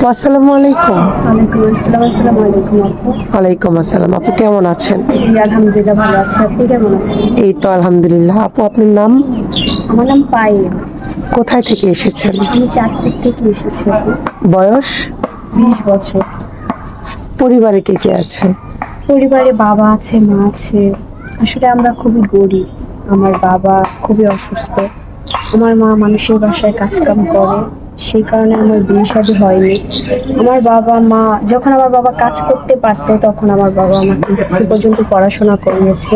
আপু আসসালামু আলাইকুম। ওয়ালাইকুম আসসালাম। আসসালামু আলাইকুম আপু। ওয়ালাইকুম আসসালাম। আপু কেমন আছেন? জি আলহামদুলিল্লাহ ভালো আছি। আপনি কেমন আছেন? এই তো আলহামদুলিল্লাহ। আপু আপনার নাম? আমার নাম পায়েল। কোথায় থেকে এসেছেন? আমি চাঁদপুর থেকে এসেছি আপু। বয়স? 20 বছর। পরিবারে কে কে আছে? পরিবারে বাবা আছে, মা আছে। আসলে আমরা খুবই গরিব। আমার বাবা খুবই অসুস্থ। আমার মা মানুষের বাসায় কাজকাম করে, সেই কারণে আমার বিয়ে শাদী হয়নি। আমার বাবা মা যখন আমার বাবা কাজ করতে পারতো তখন আমার বাবা আমাকে এসএসসি পর্যন্ত পড়াশোনা করিয়েছে।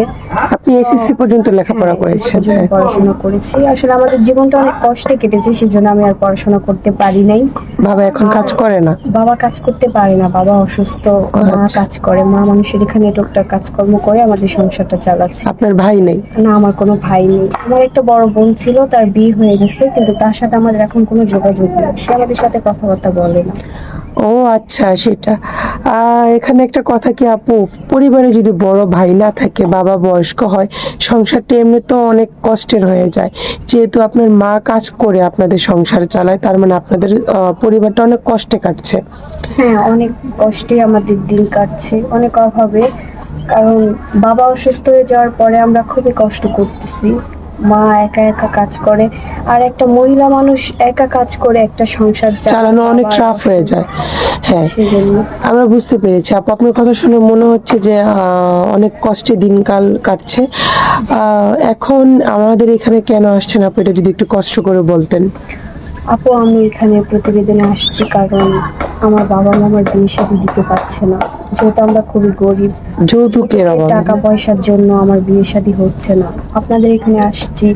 আপনি এসএসসি পর্যন্ত লেখাপড়া হ্যাঁ, এসএসসি করেছেন? পর্যন্ত হ্যাঁ। পড়াশোনা করেছি। আসলে আমাদের জীবনটা অনেক কষ্টে কেটেছে, সেজন্য আমি আর পড়াশোনা করতে পারি নাই। বাবা এখন কাজ করে না? বাবা কাজ করতে পারে না, বাবা অসুস্থ। মা আচ্ছা। কাজ করে, মা মানুষের এখানে টুকটাক কাজকর্ম করে আমাদের সংসারটা চালাচ্ছে। আপনার ভাই নেই? না, আমার কোনো ভাই নেই। আমার একটা বড় বোন ছিল, তার বিয়ে হয়ে গেছে, কিন্তু তার সাথে আমাদের এখন কোনো যোগাযোগ নেই। সে আমাদের সাথে কথাবার্তা বলে না। ও আচ্ছা, সেটা। এখানে একটা কথা কি আপু, পরিবারে যদি বড় ভাই না থাকে, বাবা বয়স্ক হয়, সংসারটা এমনি তো অনেক কষ্টের হয়ে যায়। যেহেতু আপনার মা কাজ করে আপনাদের সংসার চালায়, তার মানে আপনাদের পরিবারটা অনেক কষ্টে কাটছে। হ্যাঁ, অনেক কষ্টে আমাদের দিন কাটছে, অনেক অভাবে। কারণ বাবা অসুস্থ হয়ে যাওয়ার পরে আমরা খুবই কষ্ট করতেছি। মা একা একা কাজ করে, আর একটা মহিলা মানুষ একা কাজ করে একটা সংসার চালানো অনেক টাফ হয়ে যায়। হ্যাঁ, সেজন্য। আমরা বুঝতে পেরেছি আপু। আপনার কথা শুনে মনে হচ্ছে যে অনেক কষ্টে দিনকাল কাটছে। এখন আমাদের এখানে কেন আসছেন আপু, এটা যদি একটু কষ্ট করে বলতেন। আপু, আমি এখানে প্রতিবেদনে আসছি কারণ আমার বাবা মা আমার বিয়ে শাদী দিতে পারছে না। যেহেতু আমরা খুবই গরিব, যৌতুকের অভাবে। টাকা পয়সার জন্য আমার বিয়ে শাদী হচ্ছে না। আপনাদের এখানে আসছি,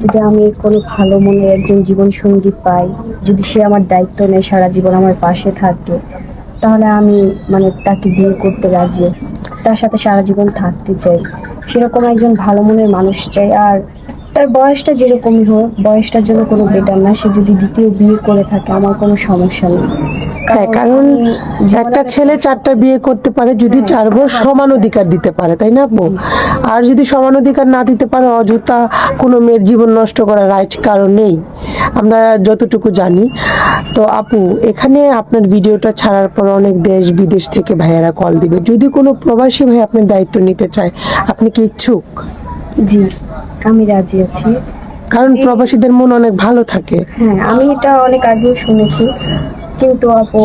যদি আমি কোনো ভালো মনের একজন জীবন সঙ্গী পাই, যদি সে আমার দায়িত্ব নেয়, সারা জীবন আমার পাশে থাকে, তাহলে আমি তাকে বিয়ে করতে রাজি আছি। তার সাথে সারা জীবন থাকতে চাই। সেরকম একজন ভালো মনের মানুষ চাই। আর তার বয়সটা যেরকমই হোক, বয়সটার জন্য কোনো বেটার না। সে যদি দ্বিতীয় বিয়ে করে থাকে আমার কোনো সমস্যা নেই। হ্যাঁ, কারণ একটা ছেলে 4টা বিয়ে করতে পারে যদি 4 বোর সমান অধিকার দিতে পারে, তাই না আপু? আর যদি সমান অধিকার না দিতে পারে, অযথা কোনো মেয়ের জীবন নষ্ট করার রাইট কারণ নেই, আমরা যতটুকু জানি। তো আপু, এখানে আপনার ভিডিওটা ছাড়ার পর অনেক দেশ বিদেশ থেকে ভাইয়েরা কল দিবে। যদি কোনো প্রবাসী ভাই আপনার দায়িত্ব নিতে চায়, আপনি কি ইচ্ছুক? জি, আমি রাজি আছি। কারণ প্রবাসীদের মন অনেক ভালো থাকে। হ্যাঁ, আমি এটা অনেক আগেও শুনেছি। কিন্তু আপু,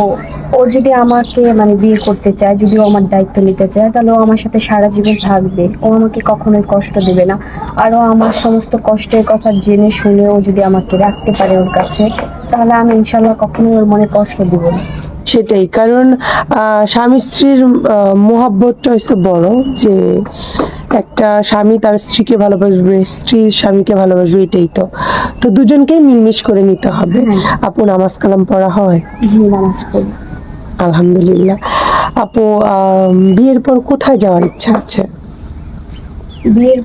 ও যদি আমাকে বিয়ে করতে চায়, যদি ও আমার দায়িত্ব নিতে চায়, তাহলে ও আমার সাথে সারা জীবন থাকবে। ও আমাকে কখনোই কষ্ট দেবে না। আর ও আমার সমস্ত কষ্টের কথা জেনে শুনে ও যদি আমাকে রাখতে পারে ওর কাছে, তাহলে আমি ইনশাল্লাহ কখনোই ওর মনে কষ্ট দিব না। সেটাই, কারণ স্বামী স্ত্রীর মহাব্বতটা হচ্ছে বড়, যে একটা স্বামী তার স্ত্রীকে ভালোবাসবে, স্ত্রী স্বামীকে ভালোবাসবে, এটাই তো। তো দুজনকেই মিলমিশ করে নিতে হবে। আপু, নামাজ কালাম পড়া হয়? জি, নামাজ পড়ি। আলহামদুলিল্লাহ। আপু, বিয়ের পর কোথায় যাওয়ার ইচ্ছা আছে? বিয়ের